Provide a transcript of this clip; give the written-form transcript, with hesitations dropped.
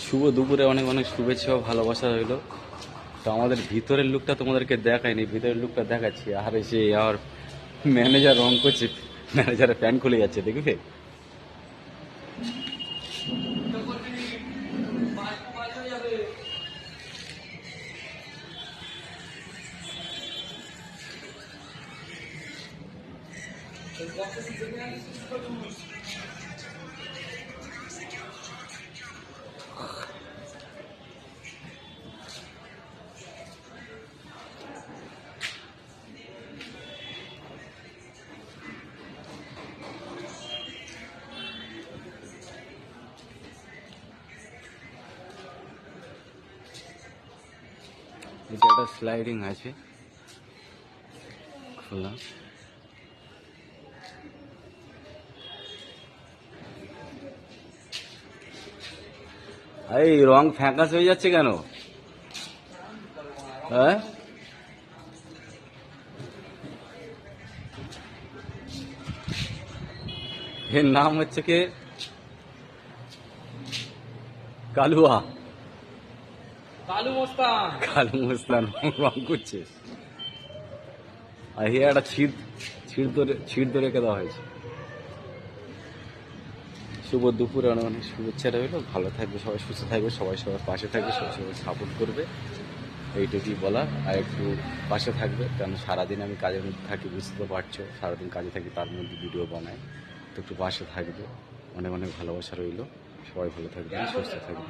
শুভ দুপুরে অনেক অনেক শুভেচ্ছা ও ভালোবাসা রইলো। তো আমাদের ভিতরের লুকটা তোমাদেরকে দেখায়নি, ভিতরের লুকটা দেখাচ্ছি। আর এসে আর ম্যানেজার রং করছে, ম্যানেজারের প্যান্ট খুলে যাচ্ছে, দেখবে? এটা একটা স্লাইডিং আছে খোলা। এই রং ফ্যাকাস হয়ে যাচ্ছে কেন? হ্যাঁ, এর নাম হচ্ছে কি কালুয়া, কালু মস্তান। কালু মস্তান রং করছে। আর হিয়া একটা ছিট ধরে রেখে দেওয়া হয়েছে। শুভ দুপুরে অনেক অনেক শুভেচ্ছা রইলো। ভালো থাকবে সবাই, সুস্থ থাকবে সবাই, সবার পাশে থাকবে, সবাই সবাই সাপোর্ট করবে, এইটুকুই বলা। আর একটু পাশে থাকবে, কারণ সারাদিন আমি কাজের মধ্যে থাকি, বুঝতে তো পারছো, সারাদিন কাজে থাকি, তার মধ্যে ভিডিও বানাই। তো একটু পাশে থাকবে। অনেক অনেক ভালোবাসা রইলো। সবাই ভালো থাকবে, সুস্থ থাকবে।